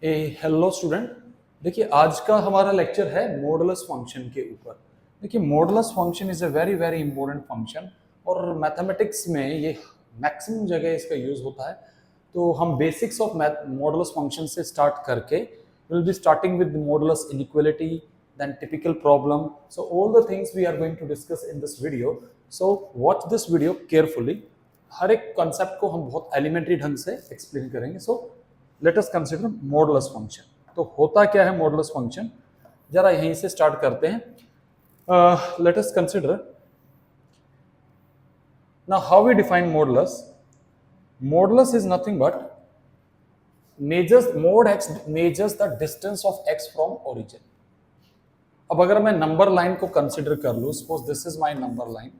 Hello student. देखिए आज का हमारा लेक्चर है मॉडुलस फंक्शन के ऊपर। देखिए modulus function is a very very important function और मैथमेटिक्स में ये मैक्सिमम जगह इसका यूज होता है। तो हम basics of math modulus function से स्टार्ट करके will be starting with modulus inequality, then typical problem. So all the things we are going to discuss in this video. So watch this video carefully. हर एक concept को हम बहुत elementary ढंग से explain करेंगे। So let us consider modulus function. तो होता क्या है मॉडुलस फंक्शन, जरा यहीं से स्टार्ट करते हैं। Let us consider now how we define modulus. Modulus is nothing but measures the distance of x from origin. अब अगर मैं नंबर लाइन को कंसिडर कर लूं, suppose this is my number line,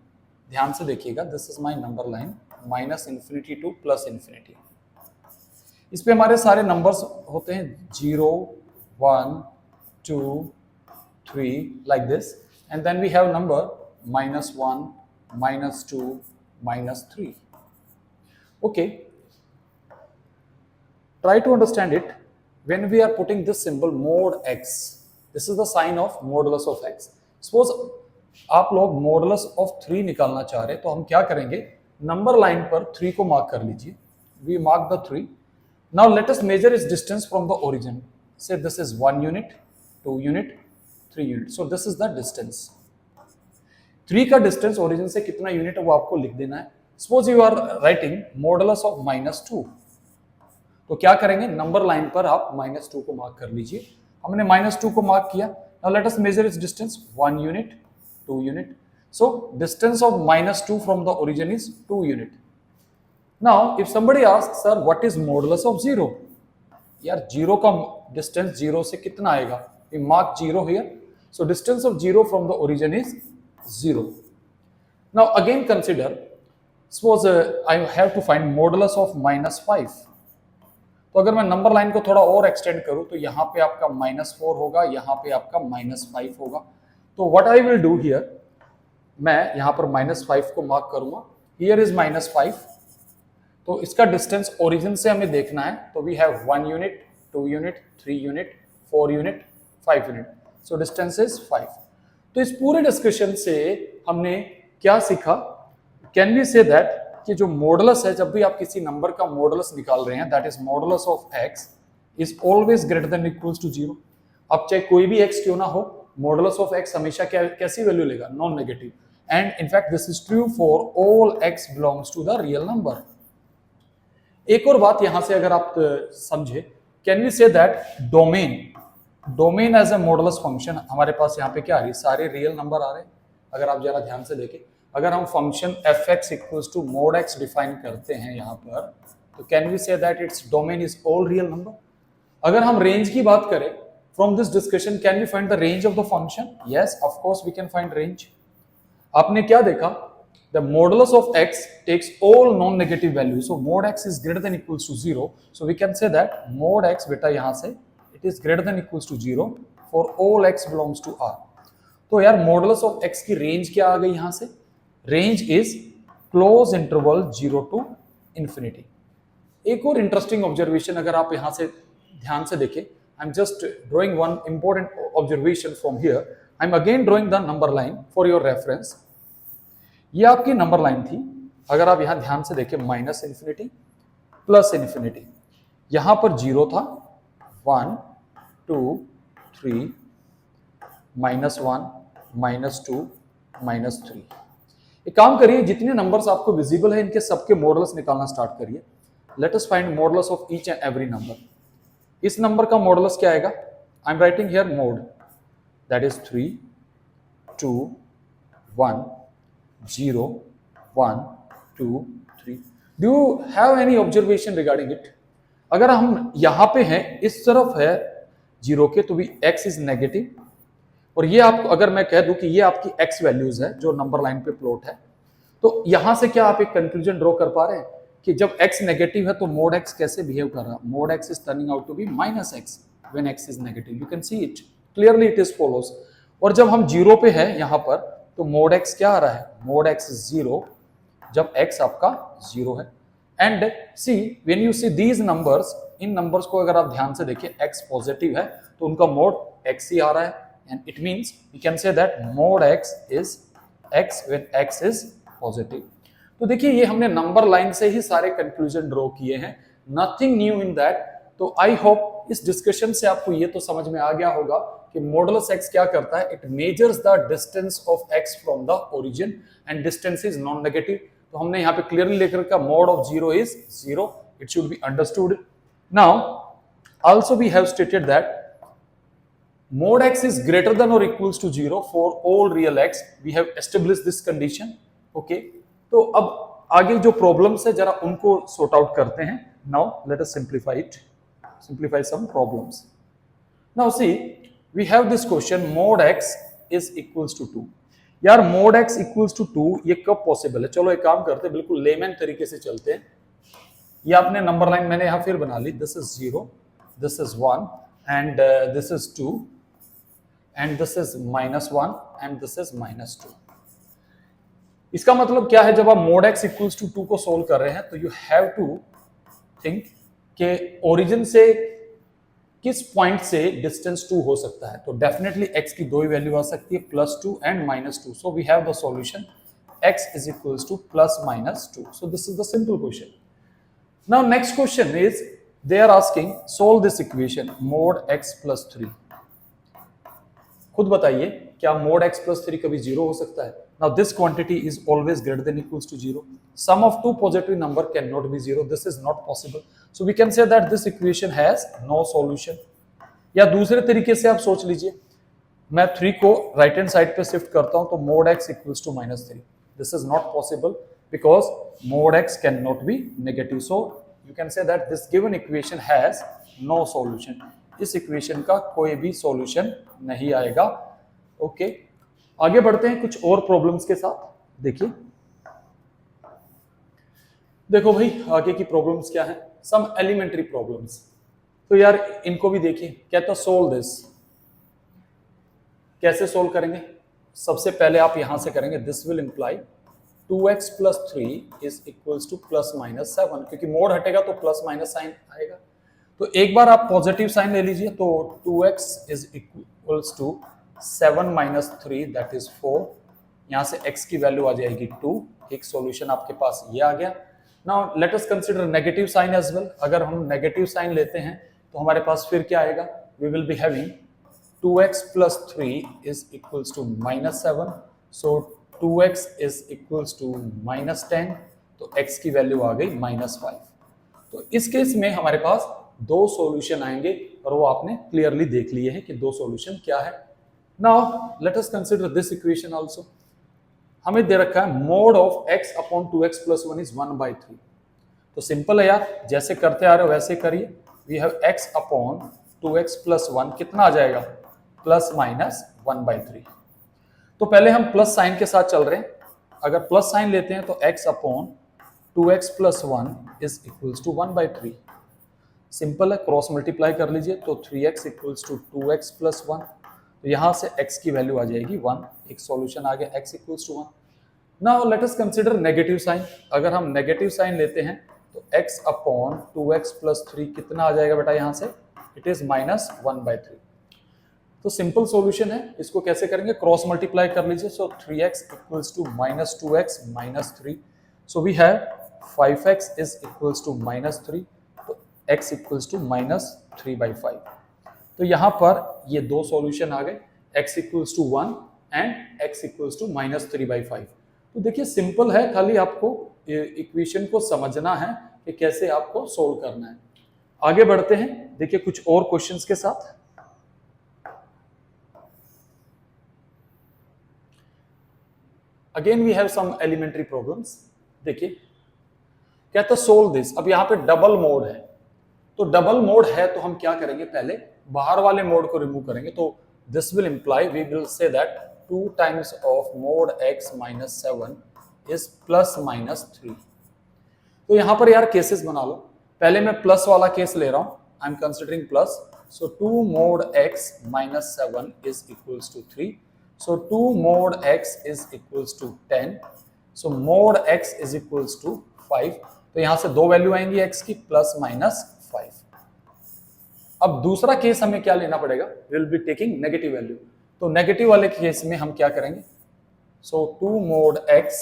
ध्यान से देखिएगा, this is my number line minus infinity two plus infinity. इस पे हमारे सारे नंबर्स होते हैं 0, 1, 2, 3 like this, and then we have number -1, -2, -3. Okay, try to understand it. When we are putting this symbol mod x, this is the sign of modulus of x. Suppose आप लोग modulus of 3 निकालना चाह रहे हैं, तो हम क्या करेंगे, नंबर लाइन पर 3 को मार्क कर लीजिए. We mark the 3. Now let us measure its distance from the origin. Say this is 1 unit, 2 unit, 3 unit. So this is the distance. 3 का डिस्टेंस ओरिजिन से कितना यूनिट है वो आपको लिख देना है. Suppose you are writing modulus of -2. तो क्या करेंगे, नंबर लाइन पर आप -2 को मार्क कर लीजिए. हमने -2 को मार्क किया. Now let us measure its distance, 1 unit, 2 unit. So distance of -2 from the origin is 2 unit. Now if somebody ask sir what is modulus of 0, यार 0 का डिस्टेंस 0 से कितना आएगा, we mark 0 here. So distance of 0 from the origin is 0. Now again consider, suppose I have to find modulus of -5. तो अगर मैं number line को थोड़ा और एक्सटेंड करूं तो यहाँ पे आपका -4 होगा, यहाँ पे आपका -5 होगा. तो what I will do here, मैं यहाँ पर -5 को मार्क करूंगा. Here is -5. तो इसका डिस्टेंस ओरिजिन से हमें देखना है. तो we have 1 unit, 2 unit, 3 unit, 4 unit, 5 unit. So distance is 5. तो इस पूरे डिस्कशन से हमने क्या सीखा, कैन वी से दैट कि जो मॉडुलस है, जब भी आप किसी नंबर का मॉडुलस निकाल रहे हैं, that is modulus of x is always greater than equals to 0. अब चाहे कोई भी x क्यों ना हो, मॉडुलस ऑफ x हमेशा कैसी वैल्यू लेगा, non negative. And in fact this is true for all x belongs to the real number. एक और बात यहां से अगर आप समझे, can we say that domain as a modulus function, हमारे पास यहाँ पे क्या आ रही है, सारे रियल नंबर आ रहे हैं. अगर आप जरा ध्यान से देखें, अगर हम function f(x) equals to mod x define करते हैं यहाँ पर, तो can we say that its domain is all real number. अगर हम रेंज की बात करें, from this discussion can we find the range of the function. Yes, of course we can find range. आपने क्या देखा, the modulus of x takes all non negative value. So mod x is greater than equals to 0. So we can say that mod x, बेटा यहाँ से, it is greater than equals to 0 for all x belongs to r. तो यार modulus of x की range क्या आ गई यहाँ से, range is close interval 0 to infinity. एक और इंटरेस्टिंग ऑब्जर्वेशन अगर आप यहां से ध्यान से देखें, I am just drawing one important observation from here. I am again drawing the number line for your reference. ये आपकी नंबर लाइन थी. अगर आप यहां ध्यान से देखें, माइनस इन्फिनिटी, प्लस इन्फिनिटी, यहां पर 0 था, 1, 2, 3, -1, -2, -3. एक काम करिए, जितने नंबर्स आपको विजिबल है इनके सबके मॉडुलस निकालना स्टार्ट करिए. Let us find modulus of each and every number. इस नंबर का मॉडुलस क्या आएगा, I am writing here mode, that is 3, 2, 1, 0, 1, 2, 3. Do you have any observation regarding it? अगर हम यहां पे हैं, इस तरफ है 0 के, तो भी x इज नेगेटिव. और ये आपको अगर मैं कह दूं कि ये आपकी x वैल्यूज है जो नंबर लाइन पे प्लॉट है, तो यहां से क्या आप एक कंक्लूजन ड्रॉ कर पा रहे हैं कि जब x नेगेटिव है तो mod x कैसे बिहेव कर रहा है. mod x is turning out to be -x when x is negative. You can see it clearly, it is follows. और जब हम 0 पे है यहां पर, तो mod x क्या आ रहा है, mod x 0 जब x आपका 0 है. And see when you see these numbers, in numbers को अगर आप ध्यान से देखिए, x पॉजिटिव है तो उनका मोड x ही आ रहा है, and it means we can say that mod x is x when x is positive. तो देखिए ये हमने नंबर लाइन से ही सारे कंक्लूजन ड्रॉ किए हैं, नथिंग न्यू इन दैट। तो आई होप इस डिस्कशन से आपको ये तो समझ में आ गया होगा कि मॉडुलस x क्या करता है, it measures the distance of x from the origin and distance is non negative. तो हमने यहाँ पे क्लियरली लिख रखा mod of zero is zero, it should be understood. Now also we have stated that mod x is greater than or equals to 0 for all real x. We have established this condition. Okay. तो अब आगे जो problems है जरा उनको sort out करते हैं। Now let us simplify it. Simplify some problems. Now see, we have this question mod x is equals to 2. यार mod x equals to 2 ये कब पॉसिबल है? चलो एक काम करते हैं, बिल्कुल लेमैन तरीके से चलते हैं। ये आपने नंबर लाइन मैंने यहाँ फिर बना ली, this is 0, this is 1 and this is 2 and this is -1 and this is -2। इसका मतलब क्या है, जब आप mod x equals to 2 को सोल्व कर रहे हैं तो you have to think कि ओरिजिन से किस पॉइंट से डिस्टेंस 2 हो सकता है। तो डेफिनेटली x की दो ही वैल्यू आ सकती है, +2 and -2। So we have the solution x is equals to +-2। So this is the simple question. Now next question is they are asking solve this equation mod x + 3। खुद बताइए क्या mod x + 3 कभी 0 हो सकता है? Now this quantity is always greater than equals to 0. Sum of two positive number cannot be 0. This is not possible. So we can say that this equation has no solution. या दूसरे तरीके से आप सोच लीजिए, मैं 3 को राइट हैंड साइड पे शिफ्ट करता हूं तो mod x equals to -3. This is not possible because mod x cannot be negative. So you can say that this given equation has no solution. इस इक्वेशन का कोई भी सॉल्यूशन नहीं आएगा। ओके, आगे बढ़ते हैं कुछ और प्रॉब्लम्स के साथ। देखिए, देखो भाई आगे की प्रॉब्लम्स क्या है, सम एलिमेंट्री प्रॉब्लम्स। तो यार इनको भी देखिए, कहता सोल्व दिस। कैसे सोल्व करेंगे? सबसे पहले आप यहां से करेंगे, this will imply 2x + 3 is equals to +-7, क्योंकि मोड हटेगा तो प्लस-माइनस साइन आएगा। तो एक बार आप पॉजिटिव साइन ले लीजिए, तो 2x is equals to 7 - 3 that is 4। यहाँ से x की वैल्यू आ जाएगी 2। एक सॉल्यूशन आपके पास ये आ गया। Now let us consider negative sign as well. अगर हम नेगेटिव साइन लेते हैं तो हमारे पास फिर क्या आएगा, we will be having 2x + 3 is equals to -7। So 2x is equals to -10, तो x की वैल्यू आ गई -5। तो इस केस में हमारे पास दो सॉल्यूशन आएंगे और वो आपने क्लियरली देख लिए हैं कि दो सॉल्यूशन क्या है। Now let us consider this equation also. हमें दे रखा है mode of x upon 2x + 1 is 1/3। तो सिंपल है यार, जैसे करते आ रहे हो वैसे करिए। We have x upon 2x + 1 कितना आ जाएगा, ±1/3। तो पहले हम प्लस साइन के साथ चल रहे हैं। अगर प्लस साइन लेते हैं तो x upon 2x + 1 is equals to 1/3। Simple है, क्रॉस मल्टीप्लाई कर लीजिए तो 3x इक्वल्स टू 2x + 1। तो यहाँ से x की वैल्यू आ जाएगी 1। एक सॉल्यूशन आ गया, x equals to 1। Now let us consider negative sign. अगर हम नेगेटिव साइन लेते हैं तो x अपॉन 2x + 3 कितना आ जाएगा बेटा, यहाँ से इट इज -1/3। तो सिंपल सॉल्यूशन है। इसको कैसे करेंगे, क्रॉस मल्टीप्लाई कर लीजिए। So 3x equals to -2x - 3। So we have 5x is equals to -3, x equals to -3/5। तो यहाँ पर ये दो सॉल्यूशन आ गए, x equals to 1 and x equals to -3/5। तो देखिए सिंपल है, खाली आपको इक्वेशन को समझना है कि कैसे आपको सोल्व करना है। आगे बढ़ते हैं, देखिए कुछ और क्वेश्चंस के साथ। Again we have some elementary problems. देखिए कहता सोल्व दिस। अब यहाँ पे डबल मोड है, तो डबल मोड है तो हम क्या करेंगे, पहले बाहर वाले मोड को रिमूव करेंगे। तो this will imply, we will say that 2 times of mod x - 7 is +-3। तो यहां पर यार केसेस बना लो। पहले मैं प्लस वाला केस ले रहा हूं, I am considering plus. So 2 mod x - 7 is equals to 3। So 2 mod x is equals to 10। So mod x is equals to 5। तो यहां से दो वैल्यू आएंगी एक्स की, प्लस माइनस 5। अब दूसरा केस हमें क्या लेना पड़ेगा, will be taking negative value. तो नेगेटिव वाले केस में हम क्या करेंगे, so 2 mod x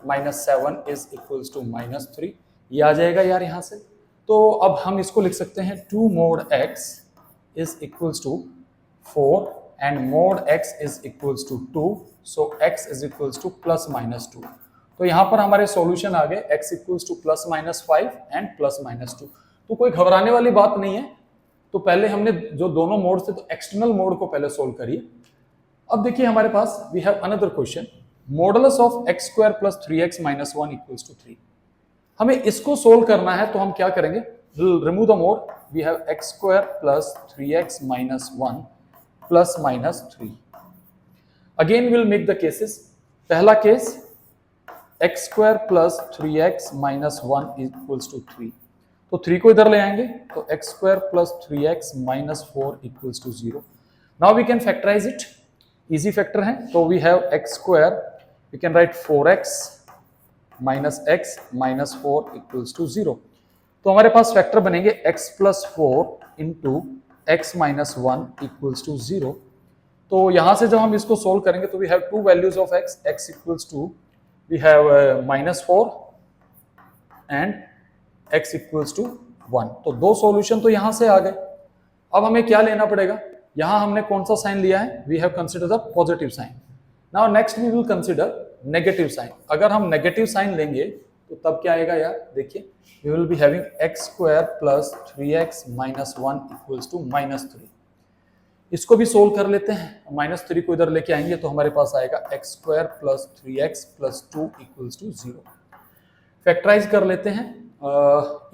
minus 7 is equals to minus 3, ये आ जाएगा यार यहां से। तो अब हम इसको लिख सकते हैं 2 mod x is equals to 4 and mod x is equals to 2, so x is equals to plus minus 2। तो यहाँ पर हमारे सॉल्यूशन आ गए x equals to plus minus 5 and plus minus 2। तो कोई घबराने वाली बात नहीं है। तो पहले हमने जो दोनों मोड थे तो एक्सटर्नल मोड को पहले सोल्व करिए। अब देखिए हमारे पास we have another question, modulus of x square plus 3x minus 1 equals to 3। हमें इसको सोल्व करना है तो हम क्या करेंगे, remove the mod, we have x square plus 3x minus 1 plus minus 3। Again will make the cases. पहला case x square plus 3x minus 1 equals to 3, तो 3 को इधर ले आएंगे तो x square plus 3x minus 4 equals to 0। Now we can factorise it, easy factor है। तो we have x square, we can write 4x minus x minus 4 equals to 0। तो हमारे पास फैक्टर बनेंगे x plus 4 into x minus 1 equals to 0। तो यहां से जब हम इसको सोल्व करेंगे तो we have two values of x, x equals to we have minus 4 and x equals to 1। तो दो सॉल्यूशन तो यहां से आ गए। अब हमें क्या लेना पड़ेगा, यहां हमने कौन सा साइन लिया है, we have consider the positive sign. Now next we will consider negative sign. अगर हम नेगेटिव साइन लेंगे तो तब क्या आएगा यार, देखिए we will be having x square plus 3x minus 1 equals to minus 3। इसको भी सोल्व कर लेते हैं, माइनस 3 को इधर लेके आएंगे तो हमारे पास आएगा x square plus 3x plus 2 equals to 0। Factorise कर लेते हैं,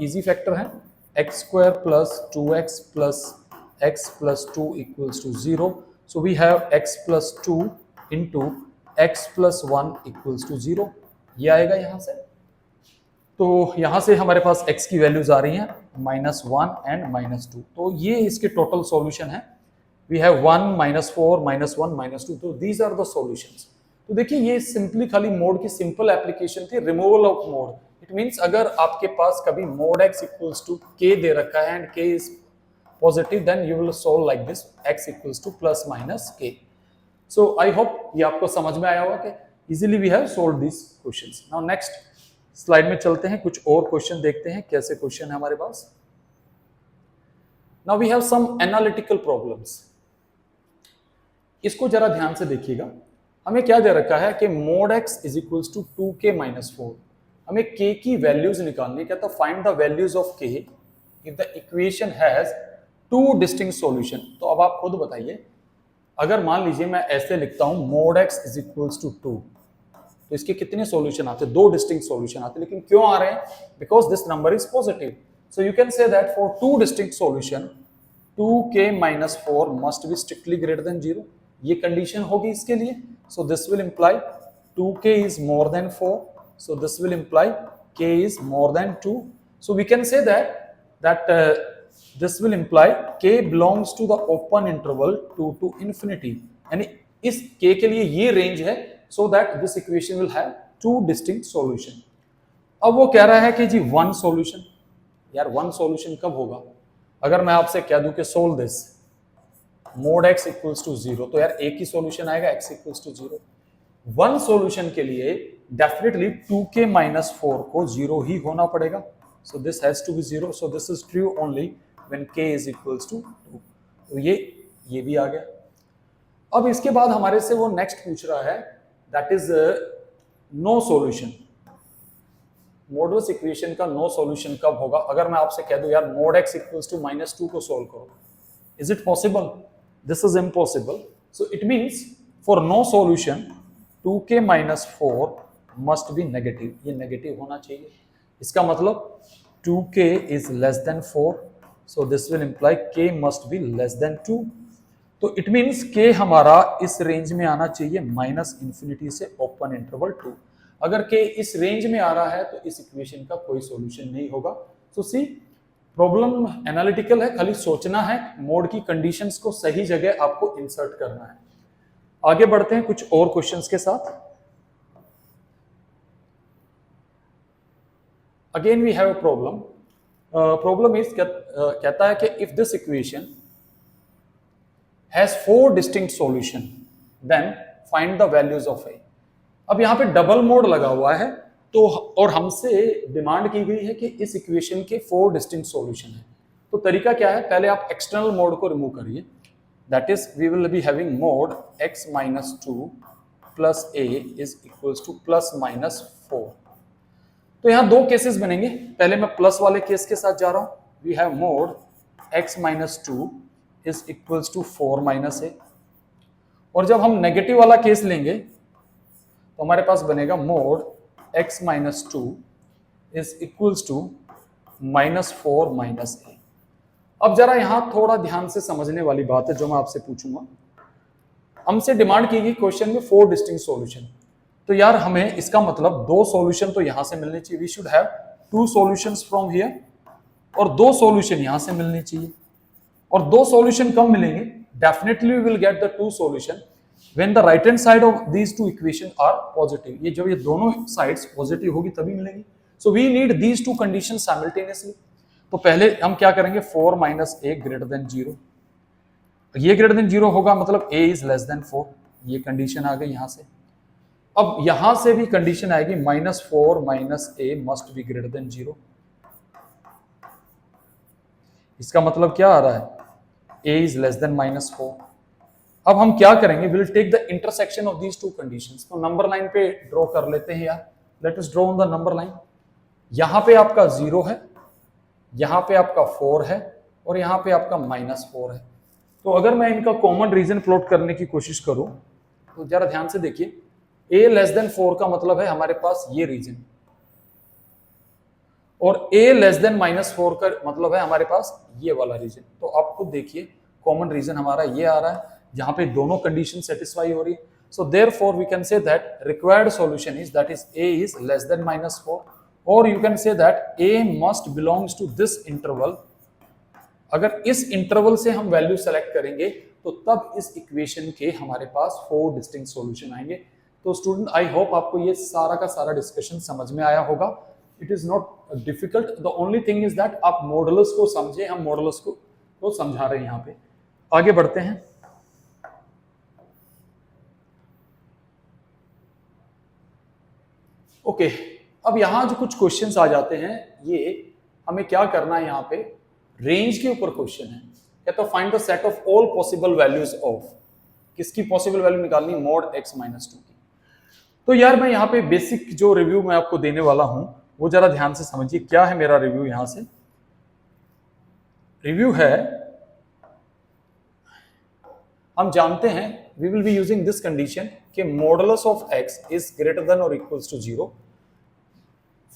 इजी फैक्टर है, x square plus 2x plus x plus 2 equals to 0। So we have x plus 2 into x plus 1 equals to 0, ये आएगा यहाँ से। तो यहाँ से हमारे पास x की वैल्यूज आ रही हैं माइनस 1 एंड माइनस 2। तो ये इसके टोटल सॉल्यूशन है। We have 1 minus 4 minus 1 minus 2। तो दीज आर द सॉल्यूशंस। तो देखिए ये सिंपली खाली मोड की सिंपल एप्लीकेशन थी, removal of mod. It means अगर आपके पास कभी mod x equals to k दे रखा है and k is positive, then you will solve like this, x equals to plus minus k। So I hope ये आपको समझ में आया होगा कि easily we have solve this questions. Now next slide में चलते हैं, कुछ और क्वेश्चन देखते हैं कैसे क्वेश्चन है हमारे पास। Now we have some analytical problems. इसको जरा ध्यान से देखिएगा। हमें क्या दे रखा है कि mod x is equals to 2k minus 4। हमें k की वैल्यूज निकालनी, कहता find the values of k if the equation has two distinct solution. तो अब आप खुद बताइए, अगर मान लीजिए मैं ऐसे लिखता हूं mod x is equals to 2, तो इसके कितने सॉल्यूशन आते हैं, दो डिस्टिंक्ट सॉल्यूशन आते हैं। लेकिन क्यों आ रहे हैं, because this number is positive. So you can say that for to distinct solution 2k minus 4 must B strictly greater than 0। ये कंडीशन होगी इसके लिए। सो this will imply 2k is more than 4, so this will imply k is more than 2. So we can say that this will imply k belongs to the open interval 2 to infinity, यानी इस k के लिए ये range है, so that this equation will have two distinct solution. अब वो कह रहा है कि जी वन सॉल्यूशन। यार वन सॉल्यूशन कब होगा, अगर मैं आपसे कह दूं कि solve this mod x equals to 0, तो यार एक ही सॉल्यूशन आएगा, x equals to 0। One solution के लिए डेफिनेटली 2k माइनस 4 को 0 ही होना पड़ेगा। So this has to be 0। So this is true only when k is equals to 2। तो ये भी आ गया। अब इसके बाद हमारे से वो नेक्स्ट पूछ रहा है, that is no solution. Modulus equation का नो सॉल्यूशन कब होगा, अगर मैं आपसे कह दूं यार mod x equals to minus 2 को सोल्व करो, is it possible? This is impossible. So it means for no solution 2k minus 4 must be negative, ये नेगेटिव होना चाहिए। इसका मतलब 2k is less than 4, so this will imply k must be less than 2। तो it means k हमारा इस range में आना चाहिए माइनस इंफिनिटी से ओपन इंटरवल 2। अगर k इस रेंज में आ रहा है तो इस इक्वेशन का कोई सॉल्यूशन नहीं होगा। सो सी प्रॉब्लम एनालिटिकल है, खाली सोचना है, मोड की कंडीशंस को सही जगह आपको इंसर्ट करना है। आगे बढ़ते हैं कुछ और क्वेश्चंस के साथ। Again we have a problem. Problem is कहता है कि if this equation has 4 distinct solution then find the values of A. अब यहाँ पे डबल मोड लगा हुआ है, तो और हमसे डिमांड की गई है कि इस इक्वेशन के 4 डिस्टिंक्ट सॉल्यूशन है. तो तरीका क्या है, पहले आप एक्सटर्नल मोड को रिमूव करिए. That is we will be having mod x minus 2 plus a is equals to plus minus 4. तो यहाँ दो केसेस बनेंगे. पहले मैं प्लस वाले केस के साथ जा रहा हूं. We have mod x minus 2 is equals to 4 minus A. और जब हम नेगेटिव वाला केस लेंगे तो हमारे पास बनेगा mod x minus 2 is equals to minus 4 minus A. अब जरा यहां थोड़ा ध्यान से समझने वाली बात है जो मैं आपसे पूछूंगा. हमसे डिमांड की गई क्वेश्चन में 4 डिस्टिंक्ट सॉल्यूशन. तो यार हमें इसका मतलब 2 सॉल्यूशन तो यहां से मिलने चाहिए. We should have 2 solutions from here और 2 सॉल्यूशन यहां से मिलने चाहिए. और 2 सॉल्यूशन कब मिलेंगे? Definitely we will get the 2 solution when the right hand side of these 2 equation are positive. ये जब ये दोनों साइड्स पॉजिटिव होगी तभी मिलेंगी. So we need these 2 condition simultaneously. तो पहले हम क्या करेंगे, 4 माइनस ए ग्रेटर देन 0. ये ग्रेटर देन 0 होगा मतलब a इज लेस देन 4. ये कंडीशन आ गई यहां से. अब यहां से भी कंडीशन आएगी -4 minus A must be greater than 0. इसका मतलब क्या आ रहा है, a इज लेस देन -4. अब हम क्या करेंगे, will take the intersection of these 2 conditions. तो नंबर लाइन पे ड्रॉ कर लेते हैं यार. Let us draw on the number line. यहां पे आपका 0 है, यहां पे आपका 4 है और यहां पे आपका -4 है. तो अगर मैं इनका कॉमन रीजन प्लॉट करने की कोशिश करूं तो जरा ध्यान से देखिए. a लेस देन 4 का मतलब है हमारे पास ये रीजन, और a लेस देन -4 का मतलब है हमारे पास ये वाला रीजन. तो आप खुद देखिए कॉमन रीजन हमारा ये आ रहा है जहां पे दोनों कंडीशन सेटिस्फाई हो रही है. So therefore we can say that required solution is that is a is less than -4, और you can say that a must belongs to this interval. अगर इस इंटरवल से हम वैल्यू सेलेक्ट करेंगे तो तब इस इक्वेशन के हमारे पास 4 डिस्टिंक्ट सॉल्यूशन आएंगे. तो स्टूडेंट आई होप आपको ये सारा का सारा डिस्कशन समझ में आया होगा. It is not difficult. The only thing is that आप मॉडुलस को समझे. हम मॉडुलस को समझा रहे हैं यहाँ पे. आगे बढ़ते हैं. ओके, अब यहाँ जो कुछ क्वेश्चंस आ जाते हैं, ये हमें क्या करना है, यहाँ पे रेंज के ऊपर क्वेश्चन है. कहता है find the set of all possible values of. किसकी पॉसिबल वैल्यू निकालनी, मोड x माइनस 2 की. तो यार मैं यहाँ पे बेसिक जो रिव्यू मैं आपको देने वाला हूं वो जरा ध्यान से समझिए. क्या है मेरा रिव्यू? यहां से रिव्यू है, हम जानते हैं we will be using this condition कि modulus of x is greater than और equals to 0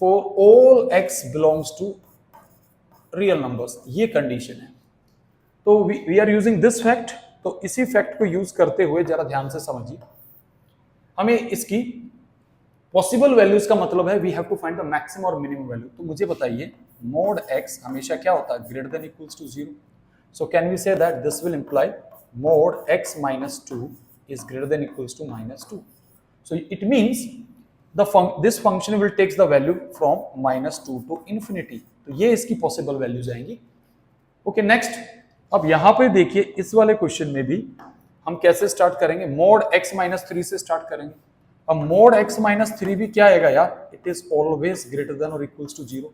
for all x belongs to real numbers. ये कंडीशन है. तो we are using this fact. तो इसी फैक्ट को यूज करते हुए जरा ध्यान से समझिए, हमें इसकी पॉसिबल वैल्यूज का मतलब है we have to find the maximum और मिनिमम वैल्यू. तो मुझे बताइए मोड x हमेशा क्या होता है, greater than equals to 0. So can we say that this will imply mod x minus 2 is greater than equals to -2. So it means this function will takes the value from -2 to infinity. तो ये इसकी possible values आएंगी. Okay, next. अब यहां पे देखिए इस वाले क्वेश्चन में भी हम कैसे स्टार्ट करेंगे, मोड x माइनस 3 से स्टार्ट करेंगे. अब मोड x माइनस 3 भी क्या आएगा यार, it is always greater than और इक्वल्स टू 0.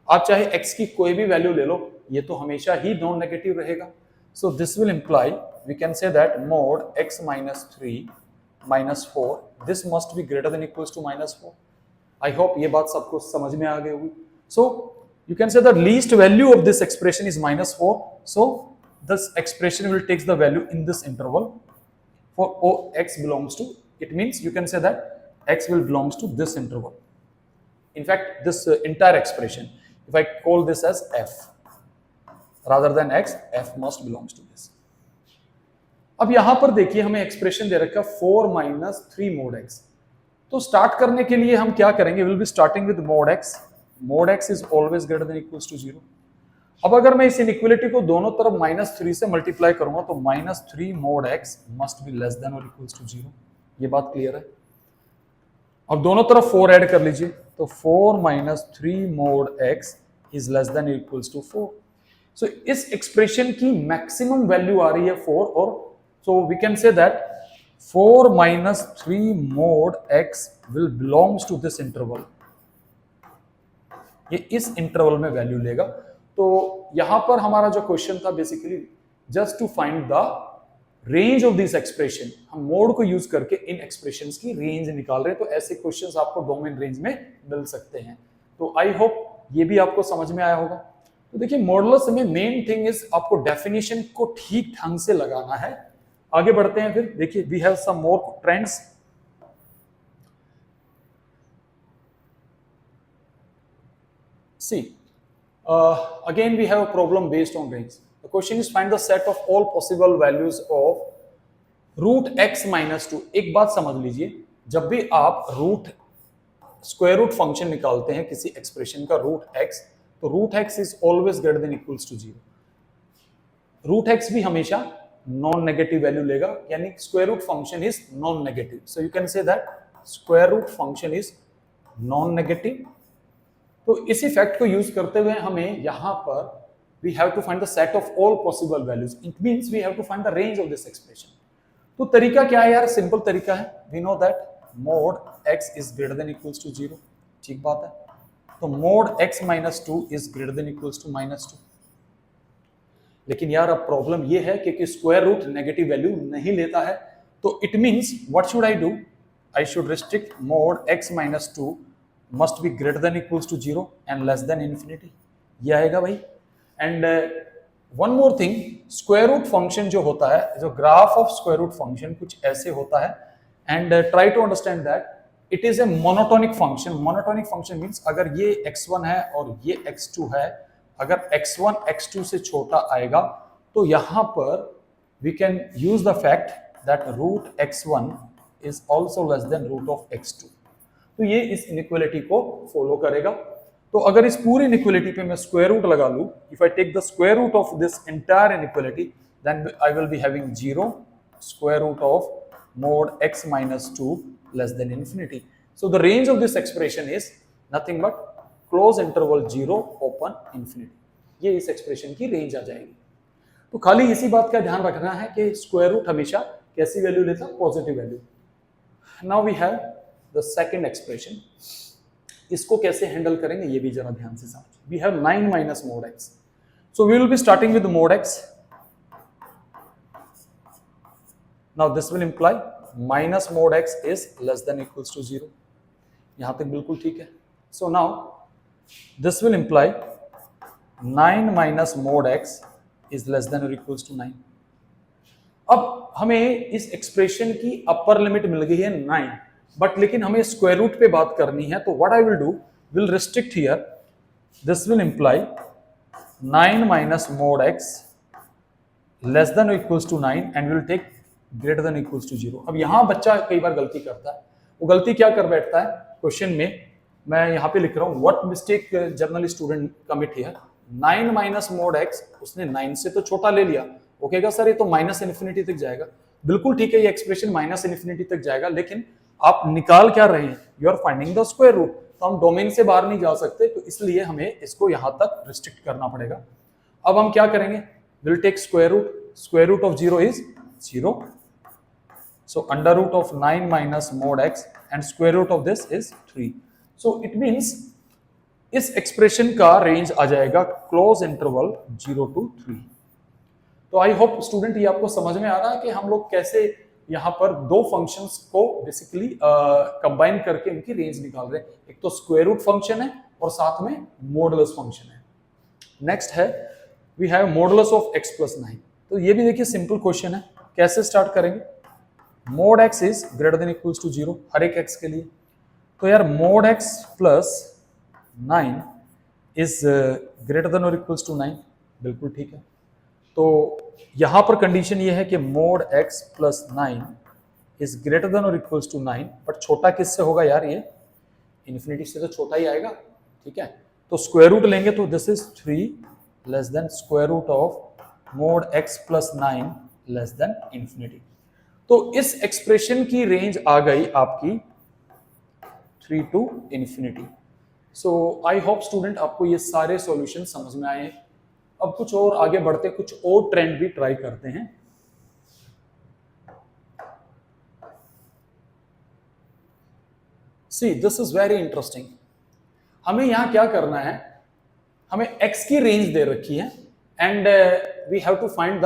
आप चाहे x की कोई भी वैल्यू ले लो, ये तो हमेशा ही नॉन नेगेटिव रहेगा. So this will imply we can say that mod x minus 3 minus 4 this must be greater than equals to -4. I hope ये बात सबको समझ में आ गई होगी. So you can say the least value of this expression is -4. So this expression will takes the value in this interval for x belongs to. It means you can say that x will belongs to this interval. In fact, this entire expression, if I call this as f. rather than x, f must belongs to this. अब यहां पर देखिए हमें expression दे रखा 4 minus 3 mod x. तो start करने के लिए हम क्या करेंगे, will be starting with mod x. Mod x is always greater than equals to 0. अब अगर मैं इस इनइक्वालिटी को दोनों तरफ -3 से मल्टीप्लाई करूंगा तो -3 mod x must be less than और इक्वल्स टू 0. ये बात क्लियर है. अब दोनों तरफ 4 ऐड कर लीजिए, तो 4 minus 3 mod x is less than equals to 4। So इस एक्सप्रेशन की मैक्सिमम वैल्यू आ रही है 4, और so we can say that 4 minus 3 mod x will belongs to this interval. ये इस इंटरवल में वैल्यू लेगा। तो यहां पर हमारा जो क्वेश्चन था basically just to find the range of this expression, हम मोड को यूज करके इन एक्सप्रेशंस की रेंज निकाल रहे हैं। तो ऐसे क्वेश्चंस आपको डोमेन रेंज में मिल सकते हैं। तो आई होप ये भी आपको समझ में आया होगा। तो देखिए मॉडुलस में मेन थिंग इज आपको डेफिनेशन को ठीक ढंग से लगाना है। आगे बढ़ते हैं फिर। देखिए we have some more trends. See, again we have a problem based on range. The question is find the set of all possible values of root x minus 2. एक बात समझ लीजिए, जब भी आप स्क्वायर रूट फंक्शन निकालते हैं किसी एक्सप्रेशन का रूट x, तो root x is always greater than equals to 0। Root x भी हमेशा नॉन नेगेटिव वैल्यू लेगा, यानी square root function is non negative. So you can say that square root function is non negative. तो इसी fact को use करते हुए हमें यहां पर we have to find the set of all possible values. It means we have to find the range of this expression. तो तरीका क्या है यार? सिंपल तरीका है। We know that mod x is greater than equals to 0। ठीक बात है। तो mod x minus 2 is greater than equals to minus 2। लेकिन यार अब प्रॉब्लम ये है कि स्क्वायर रूट नेगेटिव वैल्यू नहीं लेता है। तो it means what should I do? I should restrict mode x minus 2 must be greater than equals to 0 and less than infinity। ये आएगा भाई। And one more thing, square root function जो होता है, जो graph of square root function कुछ ऐसे होता है। And try to understand that it is a monotonic function. Monotonic function means अगर ये x1 है और ये x2 है, अगर x1 x2 से छोटा आएगा तो यहां पर we can use the fact that root x1 is also less than root of x2। तो ये इस इनइक्वालिटी को फॉलो करेगा। तो अगर इस पूरी इनइक्वालिटी पे मैं स्क्वायर रूट लगा लूं, if I take the square root of this entire inequality, then I will be having 0 square root of mod x minus 2 less than infinity. So the range of this expression is nothing but close interval 0 open infinity. ये इस expression की range आ जाएगी। तो खाली इसी बात का ध्यान रखना है कि स्क्वायर रूट हमेशा कैसी वैल्यू लेता है? Positive value. Now we have the second expression. इसको कैसे हैंडल करेंगे ये भी जरा ध्यान से समझिए। We have 9 minus mod x। So we will be starting with mod x। Now this will imply minus mod x is less than equals to 0। यहां तक बिल्कुल ठीक है। So now this will imply 9 minus mod x is less than और equals to 9। अब हमें इस expression की अपर लिमिट मिल गई है 9, बट लेकिन हमें स्क्वायर रूट पे बात करनी है। तो what I will do, will restrict here, this will imply 9 minus mod x less than और equals to 9 and will take greater than equals to 0। अब यहां बच्चा कई बार गलती करता है। वो गलती क्या कर बैठता है क्वेश्चन में, मैं यहां पे लिख रहा हूं what mistake general student commit here. 9 minus mod x, उसने 9 से तो छोटा ले लिया। वो कहेगा सर ये तो माइनस इन्फिनिटी तक जाएगा। बिल्कुल ठीक है, ये एक्सप्रेशन माइनस इन्फिनिटी तक जाएगा, लेकिन आप निकाल क्या रहे हैं? You are finding the square root. तो हम डोमेन से बाहर नहीं जा सकते, तो इसलिए हमें इसको यहां तक रिस्ट्रिक्ट करना पड़ेगा। अब हम क्या करेंगे? Will take square root. Square root of 0 is 0। So under root of 9 minus mod x and square root of this is 3। So it means इस एक्सप्रेशन का रेंज आ जाएगा क्लोज इंटरवल 0 to 3। तो आई होप स्टूडेंट ये आपको समझ में आ रहा है कि हम लोग कैसे यहाँ पर दो फंक्शंस को बेसिकली कंबाइन करके इनकी रेंज निकाल रहे हैं। एक तो स्क्वायर रूट फंक्शन है और साथ में मॉडुलस फंक्शन है। नेक्स्ट है we have modulus of x plus 9। तो ये भी देखिए सिंपल क्वेश्चन है। कैसे स्टार्ट करेंगे? Mod x is greater than equals to 0 हर एक x के लिए। तो यार mod x plus 9 is greater than और इक्वल्स टू 9। बिल्कुल ठीक है। तो यहां पर कंडीशन ये है कि mod x plus 9 is greater than और इक्वल्स टू 9, बट छोटा किससे होगा यार? ये इन्फिनिटी से तो छोटा ही आएगा। ठीक है, तो स्क्वायर रूट लेंगे तो this is 3 less than square root of mod x plus 9 less than infinity. तो इस एक्सप्रेशन की रेंज आ गई आपकी 3 to infinity. So I hope student आपको ये सारे सॉल्यूशन समझ में आए। अब कुछ और आगे बढ़ते, कुछ और ट्रेंड भी ट्राई करते हैं। See this is very interesting. हमें यहां क्या करना है, हमें x की रेंज दे रखी है and we have to find the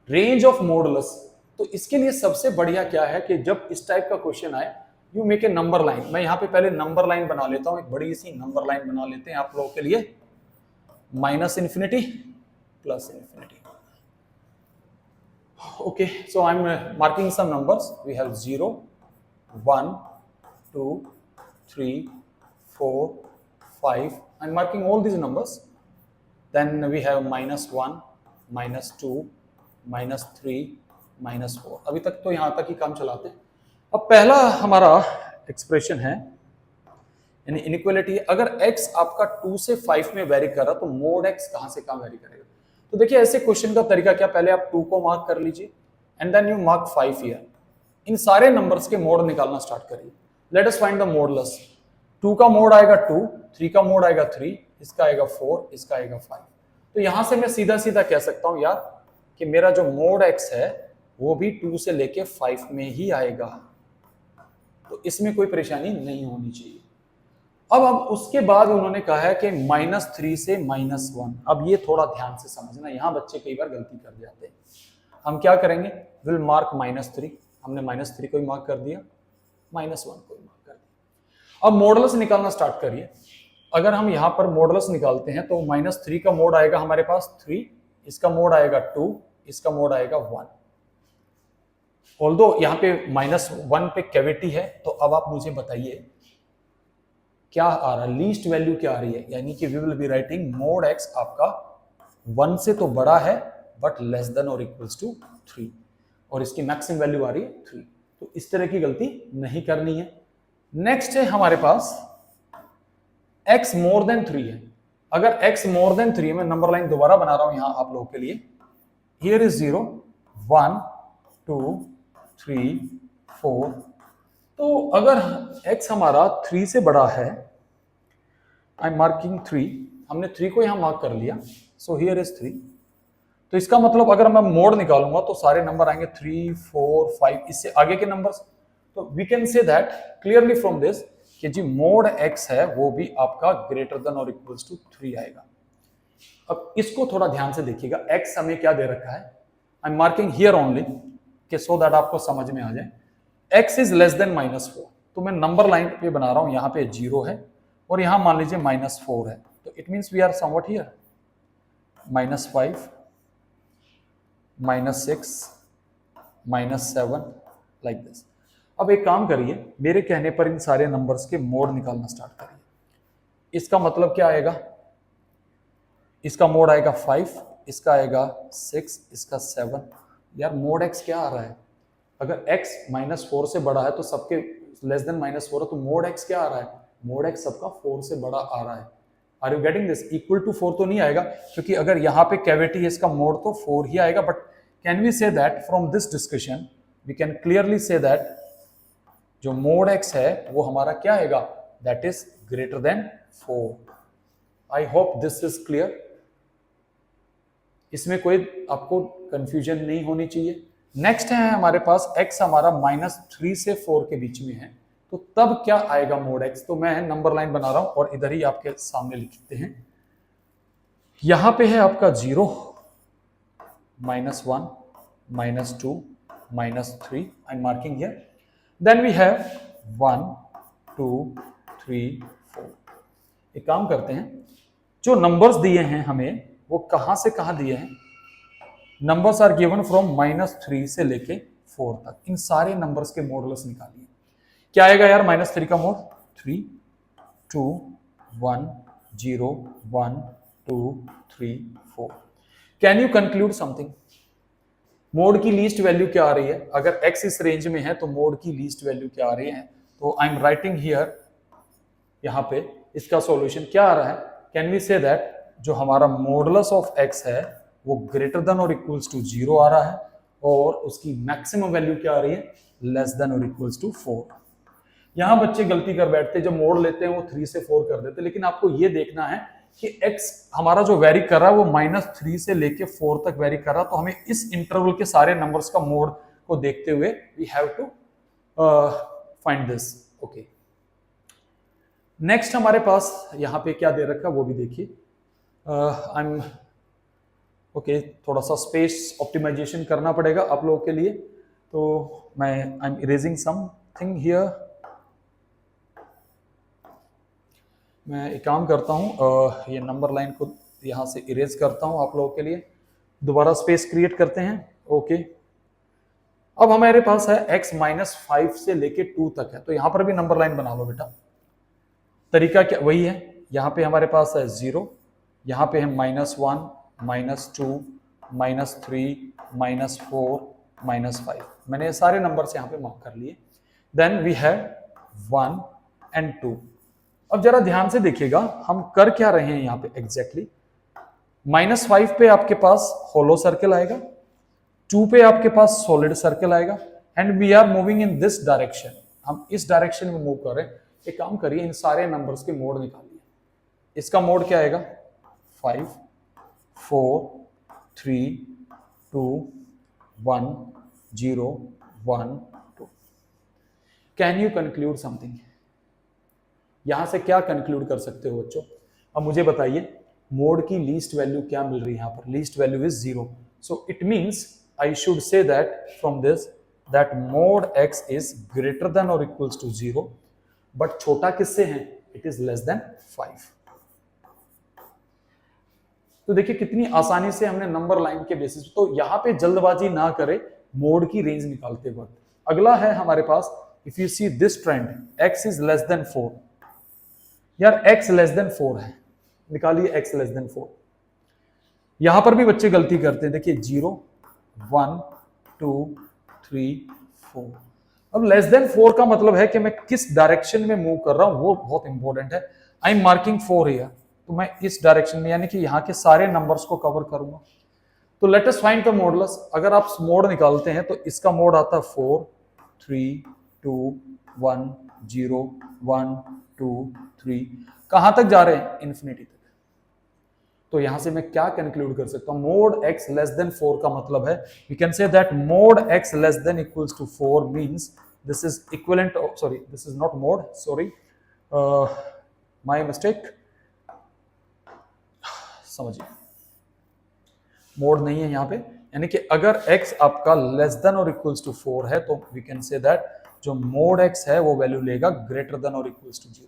range of modulus. तो इसके लिए सबसे बढ़िया क्या है कि जब इस टाइप का क्वेश्चन आए, you make a number line. मैं यहाँ पे पहले नंबर लाइन बना लेता हूँ, एक बड़ी सी नंबर लाइन बना लेते हैं आप लोगों के लिए, minus infinity plus infinity. Okay, so I am marking some numbers. We have 0, 1, 2, 3, 4, 5. I'm marking all these numbers. Then we have -1, -2, -3, -4. अभी तक तो यहाँ तक ही काम चलाते हैं। अब पहला हमारा एक्सप्रेशन है यानी इनइक्वालिटी। अगर x आपका 2 से 5 में वेरी कर रहा तो मोड x कहाँ से कहाँ वेरी करेगा। तो देखिए ऐसे क्वेश्चन का तरीका क्या, पहले आप 2 को मार्क कर लीजिए and then you mark 5 here. इन सारे नंबर्स के मोड निकालना स्टार्ट करिए। Let us find the modulus. 2 का मोड आएगा 2, 3 का मोड आएगा 3, इसका आएगा 4, इसका आएगा 5। तो यहां से मैं सीधा सीधा कह सकता हूं यार कि मेरा जो मोड x है वो भी 2 से लेके 5 में ही आएगा, तो इसमें कोई परेशानी नहीं होनी चाहिए। अब उसके बाद उन्होंने कहा है कि -3 से -1। अब ये थोड़ा ध्यान से समझना, यहां बच्चे कई बार गलती कर जाते हैं। हम क्या करेंगे, विल मार्क -3। हमने -3 को ही मार्क कर दिया, -1 को ही मार्क कर दिया। अब मॉडुलस निकालना स्टार्ट करिए। अगर हम यहां पर मॉडुलस निकालते हैं तो -3 का मोड आएगा हमारे पास 3, इसका मोड आएगा 2, इसका मोड आएगा 1। ऑल्दो यहाँ पे -1 पे कैविटी है, तो अब आप मुझे बताइए क्या आ रहा है, लीस्ट वैल्यू क्या आ रही है, यानी कि we will be writing mod x आपका 1 से तो बड़ा है बट लेस देन और इक्वल्स टू 3, और इसकी मैक्सिमम वैल्यू आ रही है 3। तो इस तरह की गलती नहीं करनी है। नेक्स्ट है हमारे पास x मोर देन 3 है। अगर x मोर देन 3 है, मैं नंबर लाइन दोबारा बना रहा हूं यहां आप लोगों के लिए। Here is 0, 1, 2, 3, 4। तो अगर x हमारा 3 से बड़ा है, आई एम मार्किंग 3, हमने 3 को यहां मार्क कर लिया, सो हियर इज 3। तो इसका मतलब अगर मैं मोड निकालूंगा तो सारे नंबर आएंगे 3, 4, 5, इससे आगे के नंबर्स। तो we can say that clearly from this कि जी मोड x है वो भी आपका ग्रेटर देन और इक्वल्स टू 3 आएगा। अब इसको थोड़ा ध्यान से देखिएगा, x हमें क्या दे रखा है, आई एम मार्किंग हियर ओनली कि सो दैट आपको समझ में आ जाए। x इज लेस देन -4, तो मैं नंबर लाइन पे बना रहा हूं, यहाँ पे 0 है और यहां मान लीजिए -4 है, तो it means we are somewhat here -5, -6, -7 like this. अब एक काम करिए, मेरे कहने पर इन सारे नंबर्स के मोड निकालना स्टार्ट करिए। इसका मतलब क्या आएगा, इसका मोड आएगा 5, इसका आएगा 6, इसका 7। यार मोड x क्या आ रहा है, अगर x -4 से बड़ा है तो सबके लेस देन -4 है, तो मोड x क्या आ रहा है, मोड x सबका 4 से बड़ा आ रहा है। Are you getting this, equal to 4 तो नहीं आएगा, क्योंकि अगर यहाँ पे कैविटी है इसका मोड तो 4 ही आएगा। But can we say that from this discussion we can clearly say that जो मोड x है वो हमारा क्या आएगा, that is greater than 4। I hope this is clear, इसमें कोई आपको कंफ्यूजन नहीं होनी चाहिए। नेक्स्ट है हमारे पास x हमारा -3 से 4 के बीच में है, तो तब क्या आएगा मोड x। तो मैं नंबर लाइन बना रहा हूं और इधर ही आपके सामने लिखते हैं। यहां पे है आपका 0, -1, -2, -3, I am marking here. Then we have 1, 2, 3, 4। एक काम करते हैं, जो नंबर्स दिए हैं हमें वो कहां से कहां दिए हैं, नंबर्स आर गिवन फ्रॉम -3 से लेके 4 तक। इन सारे नंबर्स के मॉडुलस निकालिए। क्या आएगा यार -3 का mode, 3, 2, 1, 0, 1, 2, 3, 4। Can you conclude something, mode की लीस्ट वैल्यू क्या आ रही है, अगर x इस रेंज में है तो मोड की लीस्ट वैल्यू क्या आ रही है। तो आई एम राइटिंग हियर, यहां पे इसका सॉल्यूशन क्या आ रहा है, कैन वी से दैट जो हमारा मॉडुलस ऑफ x है वो ग्रेटर देन और इक्वल्स टू 0 आ रहा है और उसकी मैक्सिमम वैल्यू क्या आ रही है, लेस देन और इक्वल्स टू 4। यहां बच्चे गलती कर बैठते, जब मोड़ लेते हैं वो 3 से 4 कर देते, लेकिन आपको ये देखना है कि x हमारा जो वेरी कर रहा है वो -3 से लेके 4 तक वेरी कर रहा है, तो हमें इस इंटरवल के सारे नंबर्स का मोड को देखते हुए we have to find this. Okay, next हमारे पास यहाँ पे क्या दे रखा है वो भी देखिए। आई एम ओके, थोड़ा सा स्पेस ऑप्टिमाइजेशन करना पड़ेगा आप लोगों के लिए, तो मैं I am erasing something here. मैं एक काम करता हूँ, ये नंबर लाइन को यहाँ से इरेज करता हूँ आप लोगों के लिए, दोबारा स्पेस क्रिएट करते हैं। ओके, अब हमारे पास है x -5 से लेके 2 तक है, तो यहाँ पर भी नंबर लाइन बना लो बेटा। तरीका क्या वही है, यहाँ पे हमारे पास है 0, यहाँ पे है -1, -2, -3, -4, -5। मैंने सारे नंबर्स यहाँ पे मार्क कर लिए। Then we have 1 and 2। अब जरा ध्यान से देखिएगा हम कर क्या रहे हैं यहाँ पे एग्जैक्टली। -5 पे आपके पास होलो सर्कल आएगा, 2 पे आपके पास सॉलिड सर्कल आएगा, and we are moving in this direction. हम इस डायरेक्शन में मूव कर रहे हैं। एक काम करिए, इन सारे नंबर्स के मोड निकालिए। इसका मोड क्या आएगा? 5, 4, 3, 2, 1, 0, 1, 2। Can you conclude something? यहां से क्या कंक्लूड कर सकते हो बच्चों? अब मुझे बताइए मोड की लीस्ट वैल्यू क्या मिल रही है यहाँ पर? Least value is 0। So it means I should say that from this that mod x is greater than or equals to 0, but छोटा किससे है? It is less than 5। तो देखिए कितनी आसानी से हमने नंबर लाइन के बेसिस पे, तो यहां पे जल्दबाजी ना करें मोड की रेंज निकालते वक्त। अगला है हमारे पास, if you see this trend x is less than 4, यार x less than 4 है, निकालिए x less than 4। यहां पर भी बच्चे गलती करते हैं, देखिए 0, 1, 2, 3, 4। अब लेस देन 4 का मतलब है कि मैं किस डायरेक्शन में मूव कर रहा हूं, वो बहुत इंपॉर्टेंट है। आई एम मार्किंग 4 हियर, तो मैं इस डायरेक्शन में यानी कि यहां के सारे नंबर्स को कवर करूंगा। तो late us find the modulus. अगर आप मोड निकालते हैं तो इसका मोड आता है 4, 3, 2, 1, 0, 1, 2, 3। कहां तक जा रहे हैं? इन्फिनिटी तक। तो यहां से मैं क्या कंक्लूड कर सकता हूं? मोड x लेस देन 4 का मतलब है we can say that mod x less than equals to 4 means this is equivalent, sorry this is not mod, sorry my mistake, समझिए मोड नहीं है यहाँ पे। यानी कि अगर x आपका लेस देन और इक्वल्स टू 4 है तो वी कैन से दैट जो मोड x है वो वैल्यू लेगा ग्रेटर देन और इक्वल्स टू 0।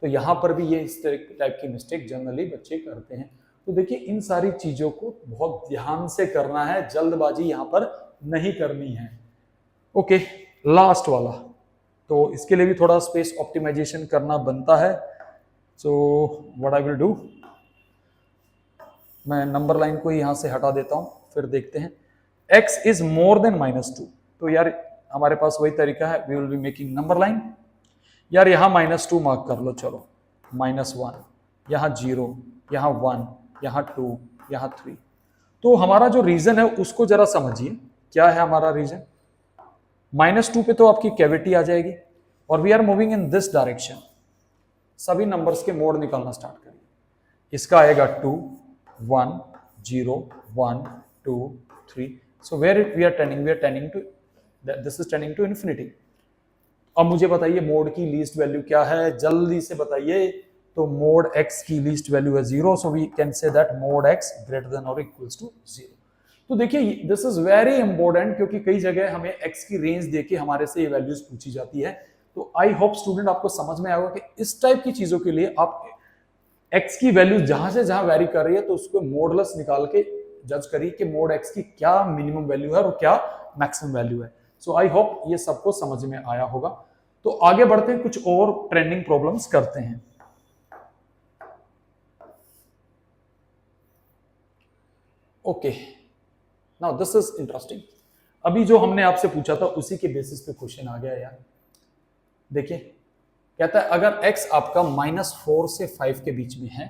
तो यहां पर भी ये इस टाइप की मिस्टेक जनरली बच्चे करते हैं। तो देखिए इन सारी चीजों को बहुत ध्यान से करना है, जल्दबाजी यहां पर नहीं करनी है। ओके, लास्ट वाला, तो इसके लिए भी थोड़ा स्पेस ऑप्टिमाइजेशन करना बनता है। So what I will do, मैं नंबर लाइन को यहां से हटा देता हूं, फिर देखते हैं। x इज मोर देन -2, तो यार हमारे पास वही तरीका है, we will be making number line. यार यहां -2 मार्क कर लो, चलो -1, यहां 0, यहां 1, यहां 2, यहां 3। तो हमारा जो रीजन है उसको जरा समझिए, क्या है हमारा रीजन? -2 पे तो आपकी कैविटी आ जाएगी और we are moving in this direction. सभी नंबर्स के मोड निकालना स्टार्ट करिए। इसका आएगा 2, 1, 0, 1, 2, 3। So where we are tending to, this is tending to infinity. अब मुझे बताइए मोड की लीस्ट वैल्यू क्या है, जल्दी से बताइए। तो मोड x की लीस्ट वैल्यू है 0, so we can say that mod x greater than और इक्वल्स टू 0। तो देखिए दिस इज वेरी इंपॉर्टेंट, क्योंकि कई जगह हमें x की रेंज देके हमारे से ये वैल्यूज पूछी जाती है। तो आई होप स्टूडेंट आपको समझ में आएगा कि इस टाइप की चीजों के लिए आप x की वैल्यू जहां से जहां वेरी कर रही है तो उसको मॉडुलस निकाल के जज करिए कि मोड x की क्या मिनिमम वैल्यू है और क्या मैक्सिमम वैल्यू है। सो आई होप ये सबको समझ में आया होगा। तो आगे बढ़ते हैं, कुछ और ट्रेंडिंग प्रॉब्लम्स करते हैं। Okay, now this is interesting. अभी जो हमने आपसे पूछा था उसी के बेसिस पे क्वेश्चन आ गया यार। देखिए कहता है अगर x आपका -4 से 5 के बीच में है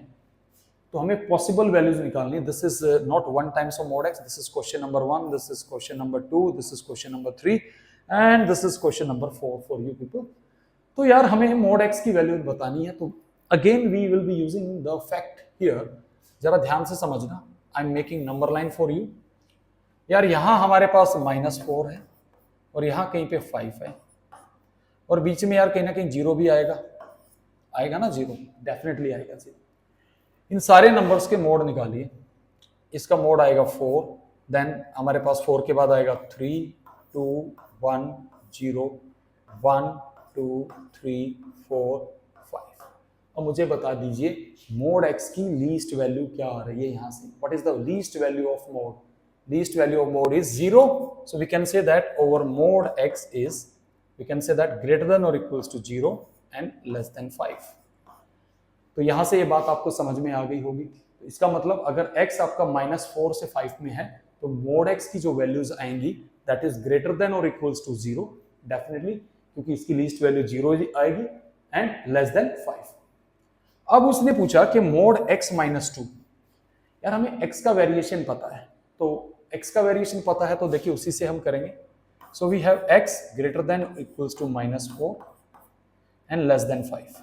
तो हमें पॉसिबल वैल्यूज निकालनी है। This is not one times of mod x, this is question number 1, this is question number 2, this is question number 3 and this is question number 4 for you people. तो यार हमें मोड एक्स की value बतानी है, तो again we will be using the fact here. जरा ध्यान से समझना, I am making number line for you. यार यहां हमारे पास -4 है और यहां कहीं पे 5 है और बीच में यार कहीं ना कहीं 0 भी आएगा, आएगा ना 0, डेफिनेटली आएगा 0। इन सारे नंबर्स के मोड निकालिए। इसका मोड आएगा 4, देन हमारे पास 4 के बाद आएगा 3 2 1 0 1 2 3 4 5। और मुझे बता दीजिए मोड एक्स की लीस्ट वैल्यू क्या आ रही है यहां से। What is the least value of mode? Least value of mode is 0, so we can say that over mod x is, we can say that greater than or equals to 0 and less than 5। तो यहां से ये बात आपको समझ में आ गई होगी। तो इसका मतलब अगर x आपका -4 से 5 में है तो मोड x की जो वैल्यूज आएंगी दैट इज ग्रेटर देन और इक्वल्स टू 0 डेफिनेटली, क्योंकि इसकी लीस्ट वैल्यू 0 आएगी एंड लेस देन 5। अब उसने पूछा कि मोड x -2। यार हमें x का वेरिएशन पता है, तो x का वेरिएशन पता है तो देखिए उसी से हम करेंगे। So we have x greater than equals to -4 and less than 5।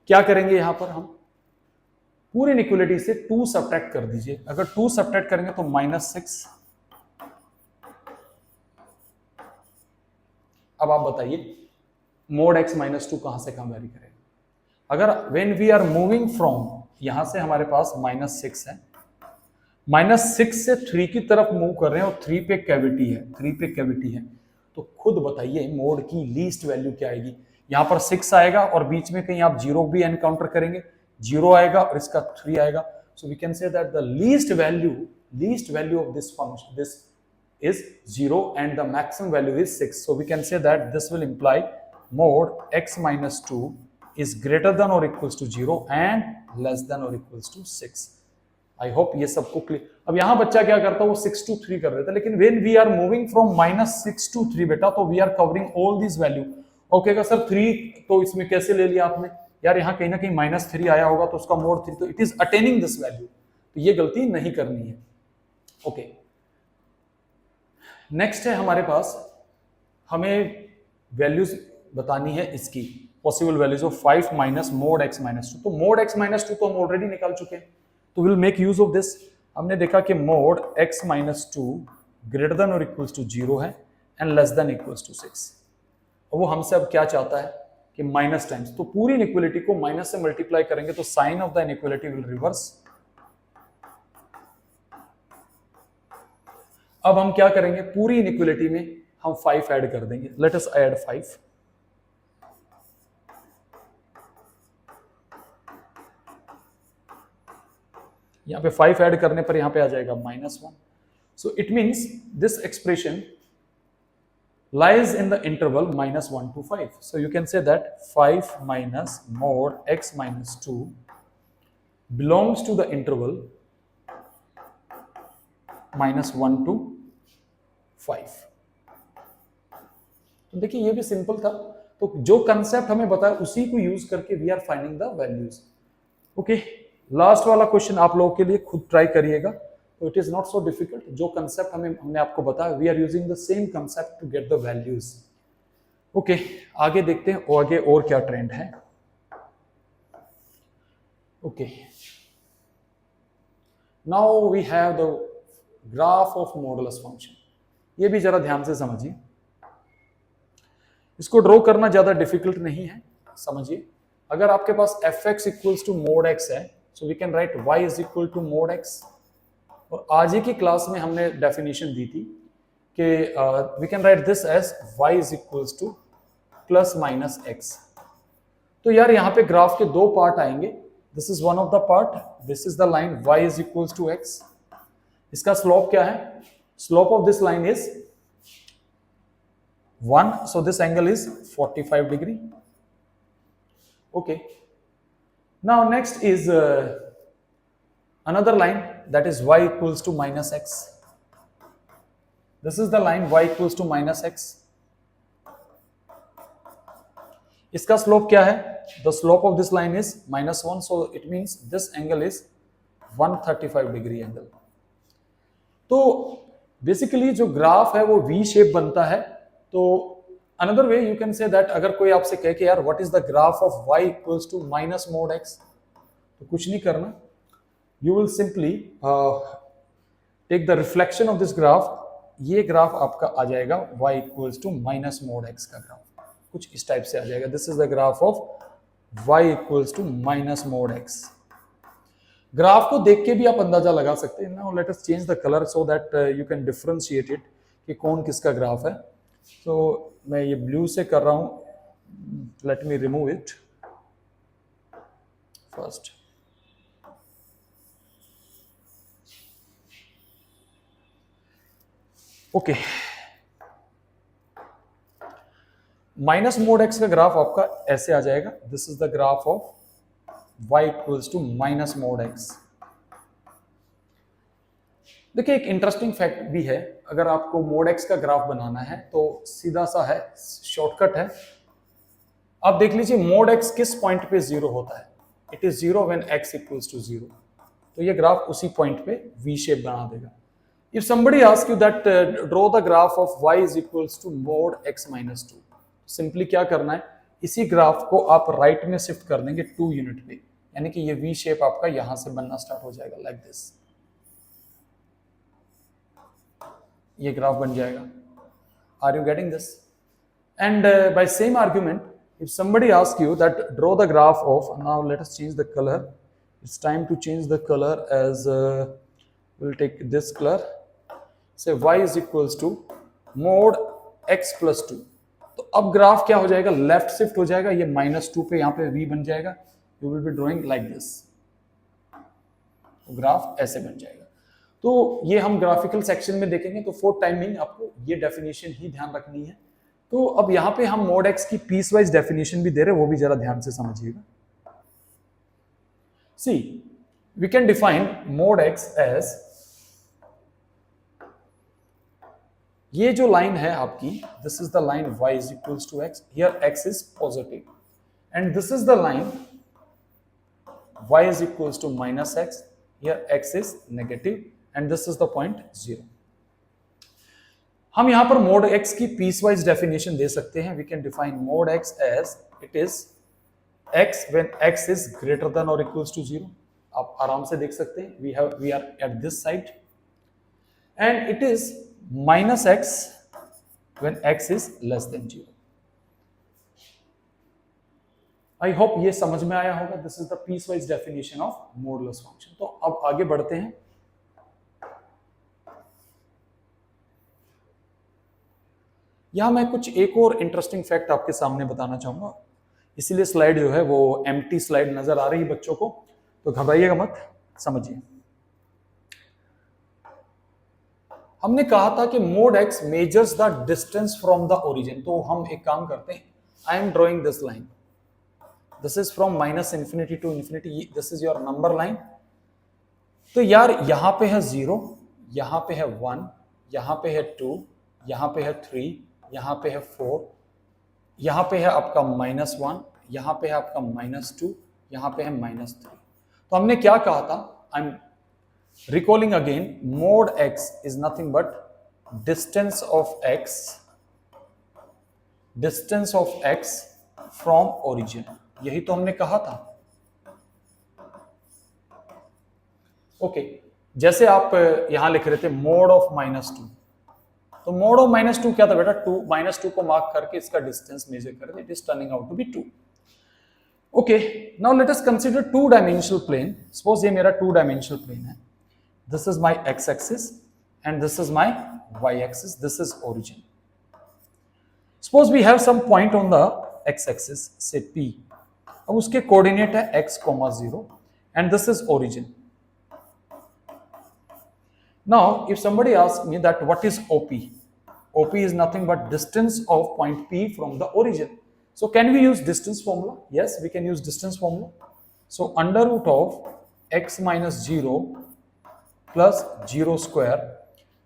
क्या करेंगे यहां पर हम पूरी इनइक्वालिटी से 2 सब्ट्रैक्ट कर दीजिए। अगर 2 सब्ट्रैक्ट करेंगे तो -6। अब आप बताइए मोड x -2 कहां से कहां वेरी करेगा? अगर when we are moving from, यहां से हमारे पास -6 है, -6 से 3 की तरफ मूव कर रहे हैं और 3 पे कैविटी है, 3 पे कैविटी है, तो खुद बताइए मोड की लीस्ट वैल्यू क्या आएगी? यहां पर 6 आएगा और बीच में कहीं आप 0 भी एनकाउंटर करेंगे, 0 आएगा और इसका 3 आएगा। So we can say that the least value of this function this is 0 and the maximum value is 6, so we can say that this will imply mod x -2 is greater than or equals to 0 and less than or equals to 6। I hope ये सबको clear. अब यहां बच्चा क्या करता है, वो 6 to 3 कर देता है, लेकिन when we are moving from -6 to 3 बेटा, तो we are covering all this value. Okay sir 3 तो इसमें कैसे ले लिया आपने? यार यहां कहीं ना कहीं -3 आया होगा तो उसका मोड 3, तो it is attaining this value, तो ये गलती नहीं करनी है। ओके नेक्स्ट है हमारे पास, हमें वैल्यूज बतानी है इसकी possible values of 5 minus mod x -2। तो मोड x -2 तो हम ऑलरेडी निकाल चुके हैं, तो will make use of this. हमने देखा कि मोड x -2 ग्रेटर देन और इक्वल्स टू 0 है and less than equals to 6। और वो हमसे अब क्या चाहता है कि माइनस टाइम्स, तो पूरी इनइक्वालिटी को माइनस से मल्टीप्लाई करेंगे तो sign of the inequality will reverse. अब हम क्या करेंगे, पूरी इनइक्वालिटी में हम 5 ऐड कर देंगे। Let us add 5। यहां पे 5 ऐड करने पर यहां पे आ जाएगा -1। सो it means this expression lies in the interval -1 to 5। so you can say that 5 minus mod x -2 belongs to the interval -1 to 5। तो देखिए ये भी सिंपल था, तो जो कंसेप्ट हमें बताया उसी को यूज करके we are finding the values. Okay last वाला क्वेश्चन आप लोगों के लिए खुद ट्राई करिएगा, तो it is not so difficult. जो कंसेप्ट हमने आपको बताया we are using the same concept to get the values. Okay आगे देखते हैं आगे और क्या ट्रेंड है। Okay now we have the graph of modulus function. ये भी जरा ध्यान से समझिए, इसको ड्रॉ करना ज्यादा डिफिकल्ट नहीं है, समझिए। अगर आपके पास fx equals to mod x है, so we can write y is equal to mod x। और आज ही की क्लास में हमने डेफिनेशन दी थी कि we can write this as y is equals to plus minus x। तो यार यहाँ पे ग्राफ के दो पार्ट आएंगे, this is one of the part, this is the line y is equals to x। इसका स्लोप क्या है? Slope of this line is 1, so this angle is 45 degree। okay now next is another line that is y equals to minus x। this is the line y equals to minus x। इसका slope क्या है? the slope of this line is -1, so it means this angle is 135 degree angle। तो basically जो graph है वो V shape बनता है, तो another way you can say that, अगर कोई आपसे कहे कि यार what is the graph of y equals to minus mod x, तो कुछ नहीं करना, you will simply take the reflection of this graph, ये ग्राफ आपका आ जाएगा y equals to minus mod x का ग्राफ, कुछ इस टाइप से आ जाएगा। This is the graph of y equals to minus mod x। Graph को देख के भी आप अंदाजा लगा सकते हैं। Now let us change the colour so that you can differentiate it कि कौन किसका ग्राफ है। तो मैं ये ब्लू से कर रहा हूं, let me remove it first. Okay, minus mod x का ग्राफ आपका ऐसे आ जाएगा। This is the graph of y equals to minus mod x. देखिए एक इंटरेस्टिंग फैक्ट भी है, अगर आपको मोड एक्स का ग्राफ बनाना है तो सीधा सा है, शॉर्टकट है। आप देख लीजिए मोड एक्स किस पॉइंट पे जीरो होता है, it is zero when x equals to zero. तो ये ग्राफ उसी पॉइंट पे वी शेप बना देगा। If somebody ask you that draw the graph of y is equals to mod x minus 2, simply क्या करना है, इसी ग्राफ को आप राइट में शिफ्ट कर देंगे 2 यूनिट पे, यानी कि ये वी शेप आपका यहां से बनना स्टार्ट हो जाएगा लाइक दिस, ये ग्राफ बन जाएगा। Are you getting this? And by same argument, if somebody asks you that draw the graph of, now let us change the color, it's time to change the color as we'll take this color, say y is equals to mod x plus 2। तो अब graph क्या हो जाएगा, left shift हो जाएगा, ये -2 पे यहाँ पे v बन जाएगा, you will be drawing like this, तो ग्राफ ऐसे बन जाएगा। तो ये हम ग्राफिकल सेक्शन में देखेंगे, तो फॉर टाइमिंग आपको ये डेफिनेशन ही ध्यान रखनी है। तो अब यहां पे हम मोड एक्स की पीस वाइज डेफिनेशन भी दे रहे हैं, वो भी जरा ध्यान से समझिएगा। See we can define mod X as, ये जो लाइन है आपकी, this is the line y is equals to x, here x is positive, and this is the line y is equals to minus x, here x is negative, and this is the point 0। हम यहां पर mod x की piece wise definition दे सकते हैं। We can define mod x as it is x when x is greater than और equals to 0। आप आराम से देख सकते हैं, we are at this side, and it is minus x when x is less than 0। I hope ये समझ में आया होगा। This is the piece wise definition of modulus function. तो अब आगे बढ़ते हैं। यहां मैं कुछ एक और इंटरेस्टिंग फैक्ट आपके सामने बताना चाहूंगा, इसीलिए स्लाइड जो है वो एम्प्टी स्लाइड नजर आ रही है बच्चों को, तो घबराइएगा मत, समझिए। हमने कहा था कि mod x measures the distance from the origin. तो हम एक काम करते हैं, I am drawing this line, this is from minus infinity to infinity, this is your number line. तो यार यहां पे है 0, यहां पे है 1, यहां पे है 2, यहां पे है 3, यहां पे है 4, यहां पे है आपका -1, यहां पे है आपका -2, यहां पे है -3। तो हमने क्या कहा था, I am recalling again, mode x is nothing but distance of x from origin. यही तो हमने कहा था। ओके, जैसे आप यहां लिख रहे थे मोड ऑफ -2, तो मोड ऑफ -2 क्या था बेटा, -2 को मार्क करके इसका डिस्टेंस मेजर कर, it is turning out to be 2। Okay, now let us consider 2 dimensional plane. Suppose ये मेरा 2 डायमेंशनल प्लेन है, this is my x axis and this is my y axis, this is origin. Suppose we have some point on the x axis से p, अब उसके coordinate है x, 0 and this is origin. Now, if somebody asks me that what is OP? OP is nothing but distance of point P from the origin. So, can we use distance formula? Yes, we can use distance formula. So, under root of x minus 0 plus 0 square,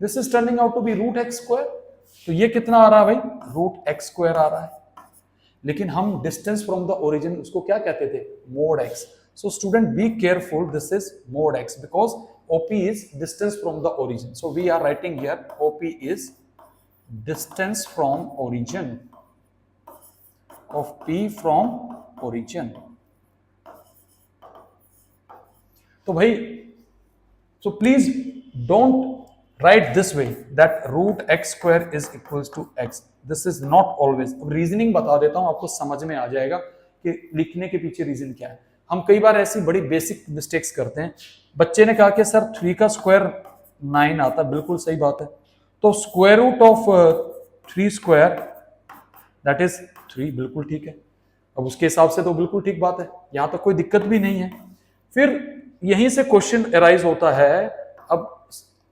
this is turning out to be root x square. तो ये कितना आ रहा है भाई, root x square आ रहा है। लेकिन हम distance from the origin उसको क्या कहते थे, mod x. So, student be careful, this is mod x because OP is distance from the origin. So we are writing here OP is distance from origin. Of P from origin. तो भाई so please don't write this way that root x square is equals to x. This is not always. अब reasoning बता देता हूं, आपको समझ में आ जाएगा कि लिखने के पीछे रीजन क्या है। हम कई बार ऐसी बड़ी बेसिक मिस्टेक्स करते हैं। बच्चे ने कहा कि सर 3 का स्क्वायर 9 आता, बिल्कुल सही बात है। तो square root of 3 square that is 3, बिल्कुल ठीक है। अब उसके हिसाब से तो बिल्कुल ठीक बात है, यहां तक कोई दिक्कत भी नहीं है। फिर यहीं से क्वेश्चन अराइज होता है। अब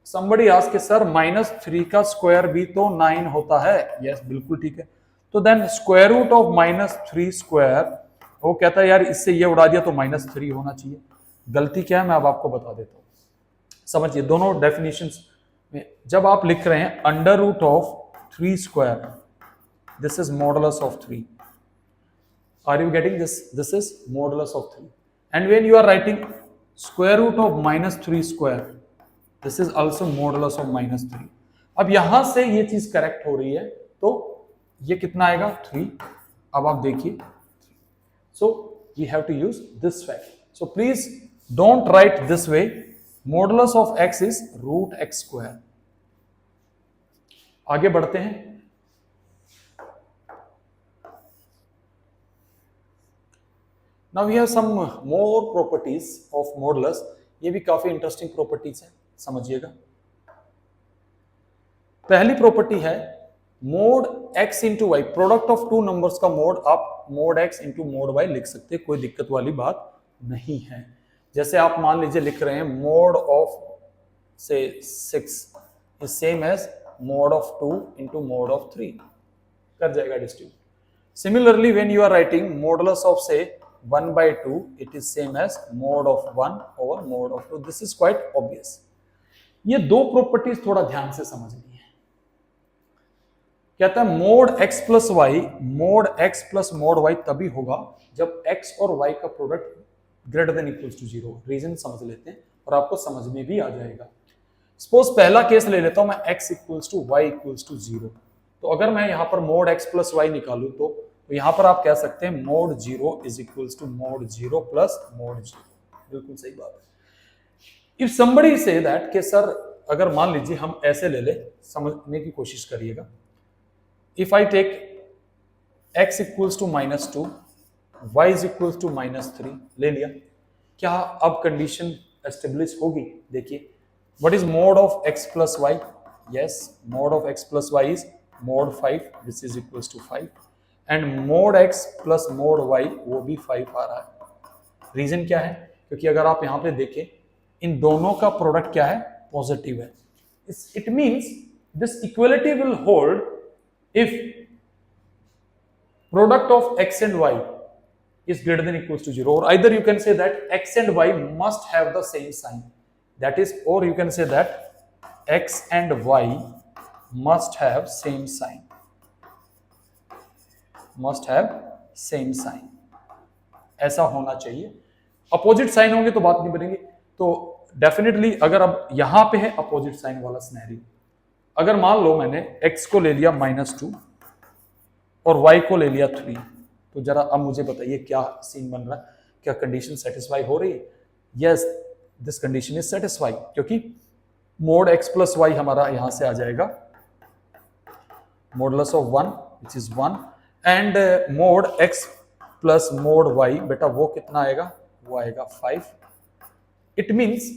somebody आस्क के सर -3 का स्क्वायर भी तो 9 होता है। यस, बिल्कुल ठीक है। तो then square root of -3 square, वो कहता है यार इससे ये उड़ा दिया तो -3 होना चाहिए। गलती क्या है मैं अब आपको बता देता हूं, समझिए दोनों डेफिनेशंस में। जब आप लिख रहे हैं under root of 3 square, this is modulus of 3। Are you getting this? This is modulus of 3। And when you are writing square root of -3 square, this is also modulus of -3। अब यहां से ये चीज करेक्ट हो रही है, तो ये कितना आएगा 3। अब आप देखिए, so we have to use this fact, so please don't write this way, modulus of x is root x square। आगे बढ़ते हैं। Now we have some more properties of modulus। ये भी काफी इंटरेस्टिंग प्रॉपर्टीज है, समझिएगा। पहली प्रॉपर्टी है mod x into y. Product of two numbers का मोड आप mod x into mod y लिख सकते हैं, कोई दिक्कत वाली बात नहीं है। जैसे आप मान लीजिए लिख रहे हैं mode of say 6 is same as mod of 2 into mod of 3, कर जाएगा distribute. Similarly when you are writing modulus of say 1/2, it is same as mod of 1 over mod of 2। This is quite obvious। ये दो properties थोड़ा ध्यान से समझनी है। कहता है mod x plus y, mod x plus mod y तभी होगा जब x और y का product greater than equals to 0। Reason समझ लेते हैं और आपको समझ में भी आ जाएगा। सपोज पहला केस ले लेता हूं मैं, x equals to y equals to 0। तो अगर मैं यहां पर मोड x प्लस वाई निकालू तो यहां पर आप कह सकते हैं mod 0 is equals to mod 0 plus mod 0। बिल्कुल सही बात है। इफ समबडी से दैट कि सर अगर मान लीजिए हम ऐसे ले ले, समझने की कोशिश करिएगा। If I take x equals to -2, y is equals to -3 ले लिया, क्या अब कंडीशन एस्टेब्लिश होगी? देखिए what is mod of x plus y? Yes, mod of x plus y is mod 5 which is equals to 5, and mod x plus mod y वो भी 5 आ रहा है। रीजन क्या है? क्योंकि अगर आप यहां पे देखें इन दोनों का प्रोडक्ट क्या है? पॉजिटिव है। It means this equality will hold if product of x and y is greater than equals to 0, or either you can say that x and y must have the same sign, that is, or you can say that x and y must have same sign, must have same sign, ऐसा होना चाहिए। Opposite sign होंगे तो बात नहीं बनेगी। तो definitely अगर अब यहां पे है अपोजिट साइन वाला सिनेरियो, अगर मान लो मैंने x को ले लिया -2 और y को ले लिया 3, तो जरा अब मुझे बताइए क्या सीन बन रहा है? क्या कंडीशन सेटिस्फाई हो रही है? Yes, this condition is satisfy, क्योंकि मोड x प्लस वाई हमारा यहां से आ जाएगा modulus of 1 which is 1, and mod x plus mod y, बेटा वो कितना आएगा? वो आएगा 5। It means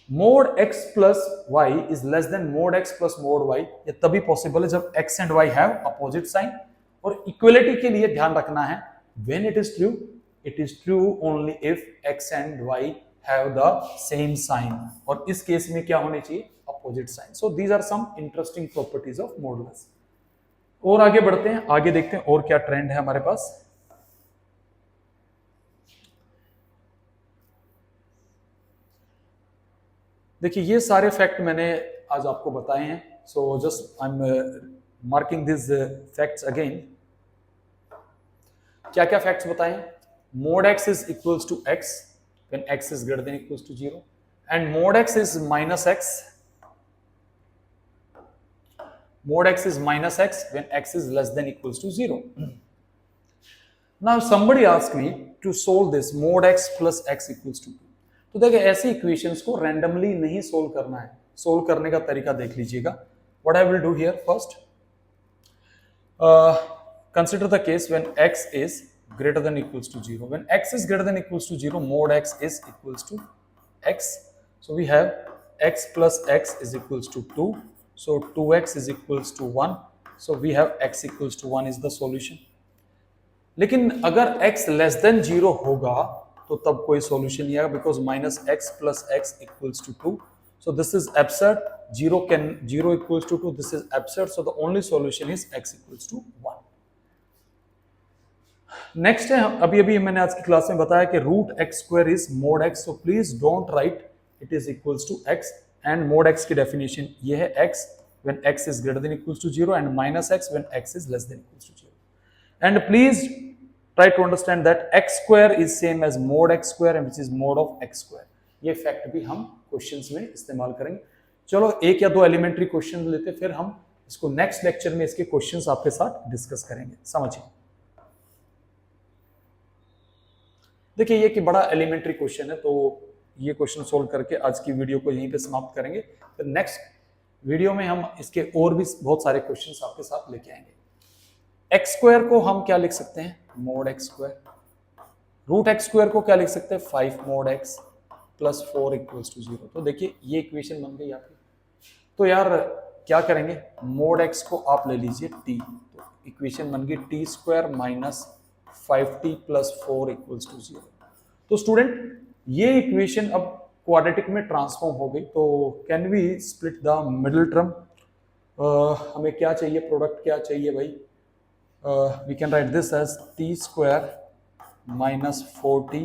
mod x plus y is less than mod x plus mod y। ये तभी पॉसिबल है जब x and y have opposite sign. और इक्वलिटी के लिए ध्यान रखना है, when it is true, it is true only if x and y have the same sign, और इस केस में क्या होने चाहिए? Opposite sign. So these are some interesting properties of modulus. और आगे बढ़ते हैं, आगे देखते हैं और क्या ट्रेंड है हमारे पास। देखिए ये सारे फैक्ट मैंने आज आपको बताए हैं। So just I am marking this facts again. क्या क्या फैक्ट्स बताए? Mod x is equals to x when x is greater than equals to 0, and mod x is -x, mod x is -x when x is less than equals to 0. Now somebody asked me to solve this mod x plus x equals to 2. तो देखिए ऐसी equations को randomly नहीं solve करना है, solve करने का तरीका देख लीजिएगा. What I will do here first, consider the case when x is greater than equals to 0. When x is greater than equals to 0, mod x is equals to x. So we have x plus x is equals to 2. So 2x is equals to 1. So we have x equals to 1 is the solution. लेकिन अगर x less than 0 होगा तो तब कोई solution नहीं आएगा, because minus x plus x equals to 2. So this is absurd. 0 equals to 2, this is absurd. So the only solution is x equals to 1. Next है, अभी मैंने आज की क्लास में बताया कि root x square is mod x. So please don't write it is equals to x. And mod x की definition ये है, x when x is greater than equals to 0 and minus x when x is less than equals to 0. And please try to understand that x square is same as mod x square and which is mod of x square. ये fact भी हम questions में इस्तेमाल करेंगे. चलो एक या दो एलिमेंट्री क्वेश्चन लेते, फिर हम इसको नेक्स्ट लेक्चर में इसके क्वेश्चंस आपके साथ डिस्कस करेंगे. समझिए. देखिए ये कि बड़ा एलिमेंट्री क्वेश्चन है, तो ये क्वेश्चन सोल्व करके आज की वीडियो को यहीं पे समाप्त करेंगे. फिर नेक्स्ट वीडियो में हम इसके और भी बहुत सारे क्वेश्चंस आपके साथ लेके आएंगे. एक्स स्क्वायर को हम क्या लिख सकते हैं? Mod x square. Root x square को क्या लिख सकते हैं? 5 mod x plus 4 equals to 0. तो देखिए ये इक्वेशन बन गई आपकी. तो यार क्या करेंगे? मोड एक्स को आप ले लीजिए t. तो इक्वेशन बन गई T square minus 5t plus 4 equals to 0. तो स्टूडेंट ये इक्वेशन अब क्वाड्रेटिक में ट्रांसफॉर्म हो गई. तो can we split the middle term? हमें क्या चाहिए? प्रोडक्ट क्या चाहिए भाई? We can write this as t square minus 4t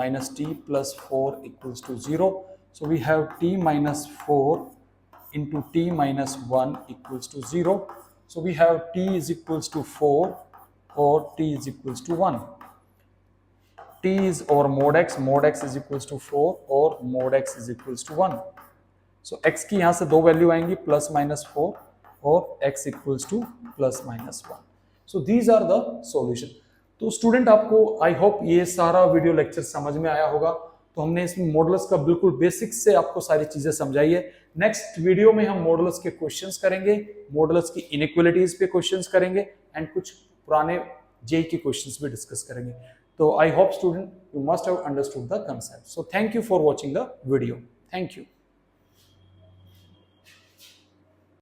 minus t plus 4 equals to 0. So we have t minus 4 into t minus 1 equals to 0. So we have t is equals to 4 or t is equals to 1. t is over mod x is equals to 4 or mod x is equals to 1. So x की यहाँ से दो value आएंगी, plus minus 4 और x equals to plus minus 1. So these are the solution. तो student आपको I hope ये सारा वीडियो लेक्चर समझ में आया होगा. तो हमने इसमें मॉडल्स का बिल्कुल बेसिक्स से आपको सारी चीजें समझाई है. नेक्स्ट वीडियो में हम मॉडल्स के क्वेश्चंस करेंगे, मॉडल्स की इनइक्वालिटीज पे क्वेश्चंस करेंगे एंड कुछ पुराने जेई के क्वेश्चंस भी डिस्कस करेंगे. तो आई hope student you must have understood the concept. So thank you for watching the video. Thank you.